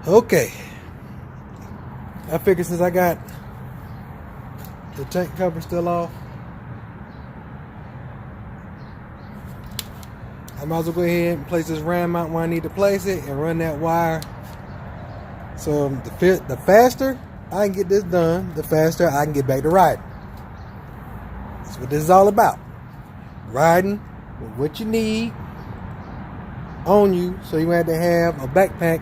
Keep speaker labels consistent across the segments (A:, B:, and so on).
A: Okay, I figured since I got the tank cover still off, I might as well go ahead and place this Rammount where I need to place it and run that wire. So the faster I can get this done, the faster I can get back to riding. That's what this is all about. Riding with what you need on you, so you have to have a backpack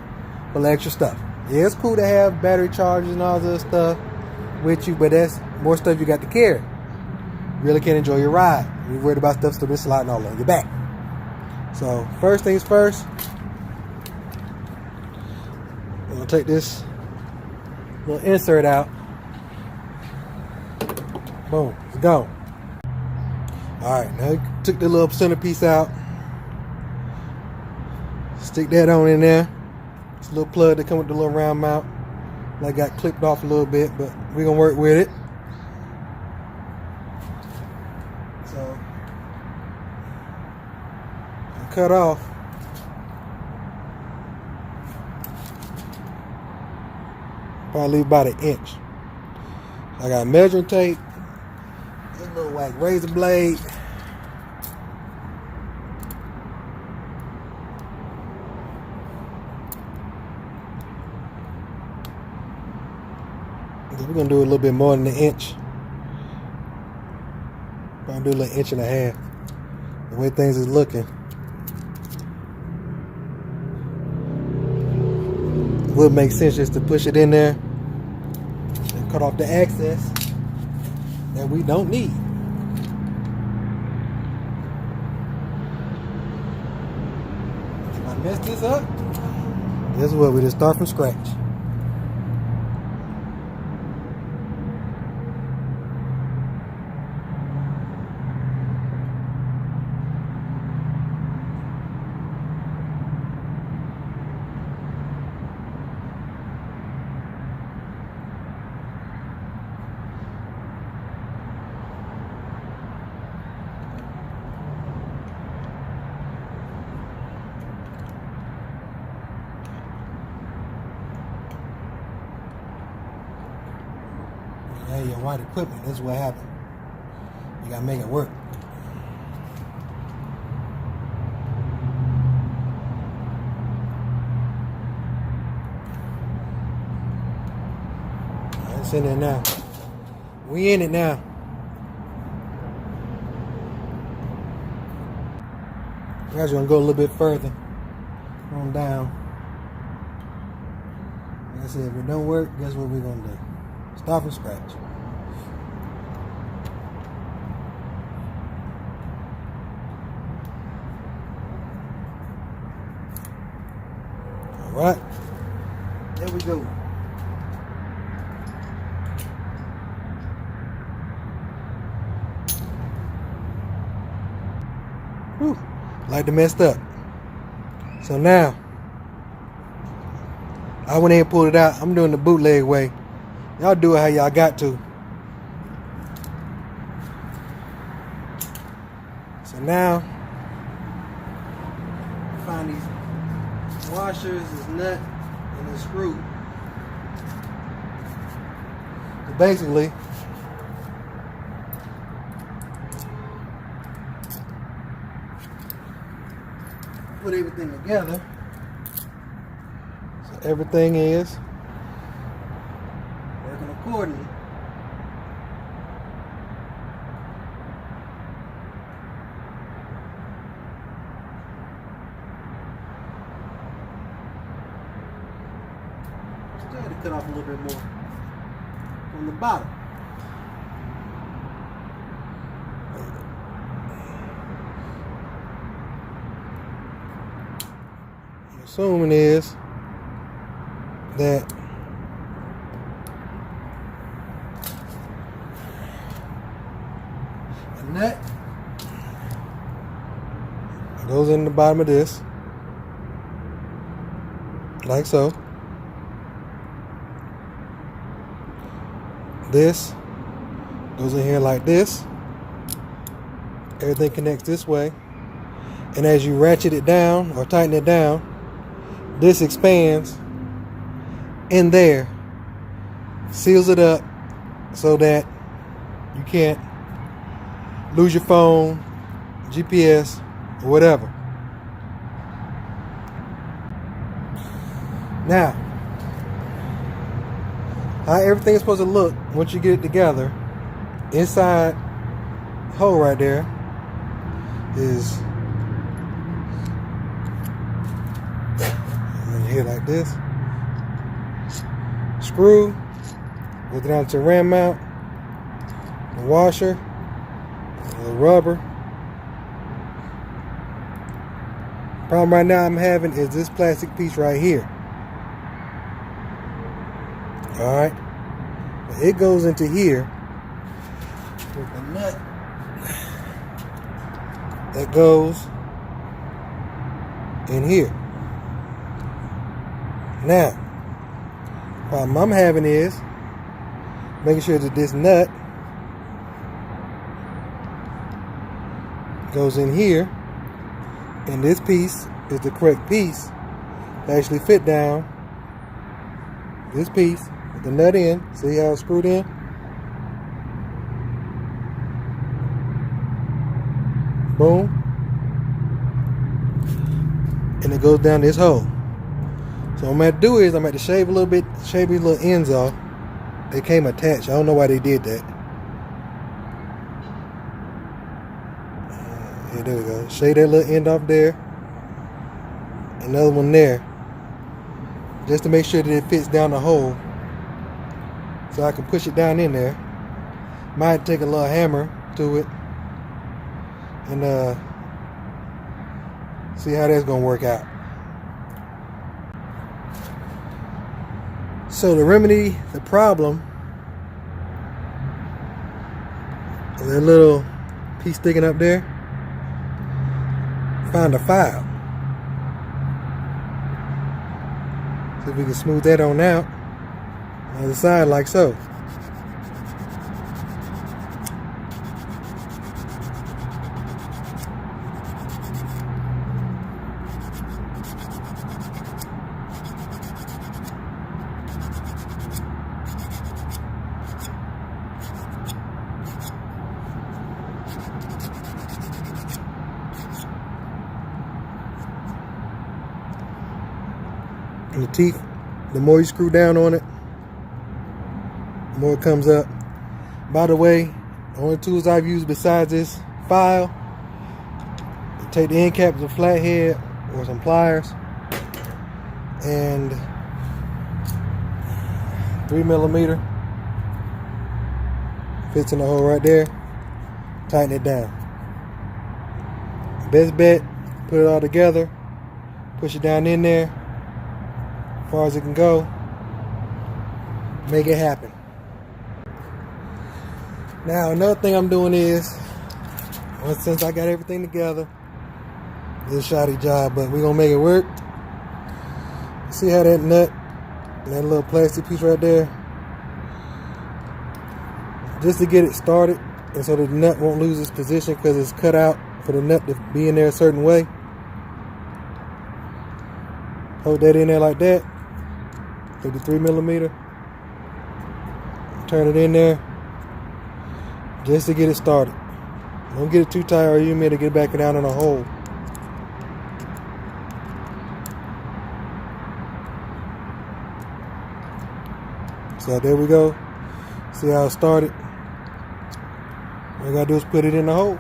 A: full of extra stuff. Yeah, it's cool to have battery chargers and all this stuff with you, but that's more stuff you got to carry. You really can't enjoy your ride. You're worried about stuff still sliding all on your back. So first things first, I'm gonna take this little insert out. Boom, it's gone. Alright, now you took the little centerpiece out. Stick that on in there. It's a little plug that comes with the little round mount. That got clipped off a little bit, but we're gonna work with it. So cut off. Probably leave about 1 inch. I got measuring tape, this little whack razor blade. We're gonna do a little bit more than 1 inch. Probably do a little 1.5 inches. The way things is looking. It would make sense just to push it in there and cut off the access that we don't need. If I mess this up, this is where we just start from scratch. Hey, your white equipment, this is what happened. You gotta make it work. It's in there now. We in it now. Guys, we're gonna go a little bit further on down. Like I said, if it don't work, guess what we're gonna do? Start from scratch. All right, there we go. Whew, like to messed up. So now, I went ahead and pulled it out. I'm doing the bootleg way. Y'all do it how y'all got to. So now, find these washers, this nut, and this screw. So basically, put everything together. So everything is working accordingly. Still had to cut off a little bit more from the bottom. Assuming is that the nut goes in the bottom of this, like so. This goes in here like this. Everything connects this way, and as you ratchet it down or tighten it down, this expands in there, seals it up so that you can't lose your phone, GPS, or whatever. Now, how everything is supposed to look once you get it together, inside the hole right there is here like this. Screw, goes down to ram mount, the washer, the rubber. Problem right now I'm having is this plastic piece right here. Alright, it goes into here with the nut that goes in here. Now, problem I'm having is making sure that this nut goes in here, and this piece is the correct piece to actually fit down this piece with the nut in. See how it's screwed in? Boom. And it goes down this hole. So what I'm going to do is I'm going to shave a little bit, shave these little ends off. They came attached. I don't know why they did that. Yeah, there we go. Shave that little end off there. Another one there. Just to make sure that it fits down the hole. So I can push it down in there. Might take a little hammer to it. And see how that's going to work out. So to remedy the problem of that little piece sticking up there, find a file. See if we can smooth that on out on the side like so. And the teeth, the more you screw down on it, the more it comes up. By the way, the only tools I've used besides this file, take the end cap of the flathead or some pliers and 3mm fits in the hole right there. Tighten it down. Best bet, put it all together, push it down in there as far as it can go, make it happen. Now another thing I'm doing is, well, since I got everything together, it's a shoddy job, but we're gonna make it work. See how that nut and that little plastic piece right there, just to get it started and so the nut won't lose its position because it's cut out for the nut to be in there a certain way. Hold that in there like that. Take the 3mm, turn it in there just to get it started. Don't get it too tight or you may to get back down in a hole. So there we go. See how it started? All I gotta do is put it in the hole.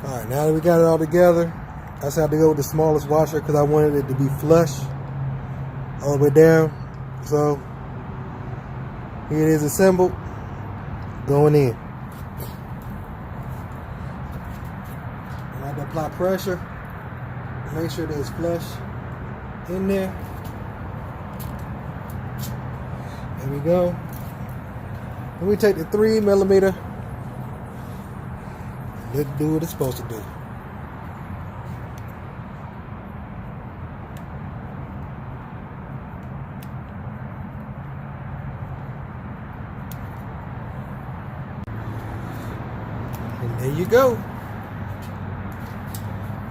A: Alright, now that we got it all together, I just have to go with the smallest washer because I wanted it to be flush all the way down. So here it is assembled, going in. I have to apply pressure, make sure that it's flush in there. There we go. And we take the 3mm, let it do what it's supposed to do. And there you go.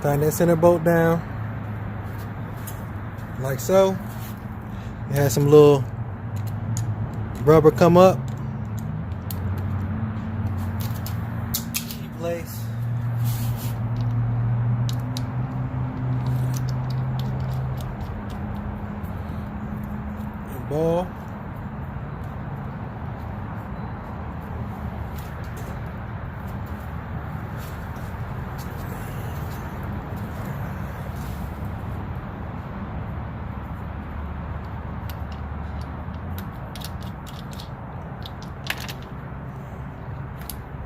A: Tighten that center bolt down like so. It has some little Rubber come up. Key place. And ball.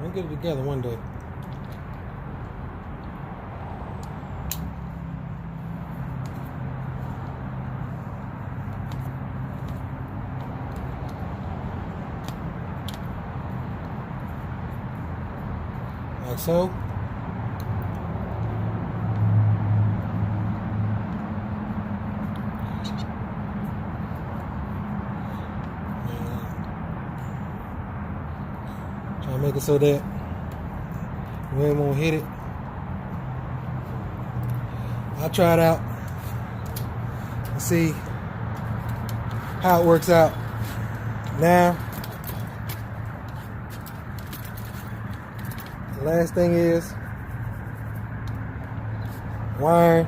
A: We'll get it together one day. Like so. Try to make it so that wind won't hit it. I'll try it out and see how it works out. Now, the last thing is wiring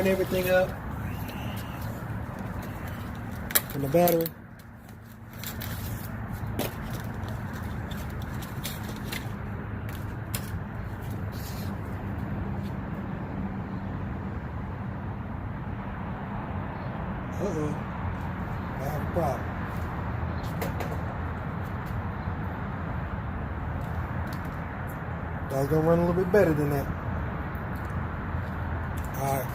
A: everything up from the battery. Uh-oh, I have a problem. That's gonna run a little bit better than that. Alright.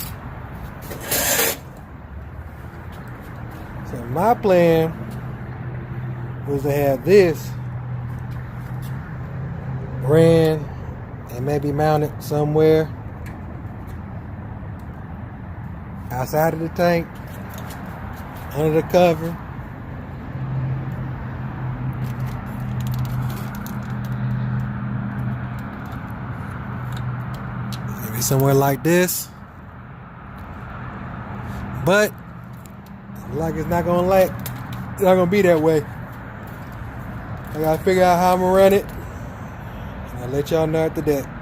A: So my plan was to have this ran and maybe mounted somewhere outside of the tank, under the cover. Maybe somewhere like this. But like it's not gonna be that way. I gotta figure out how I'm gonna run it. And I'll let y'all know after that.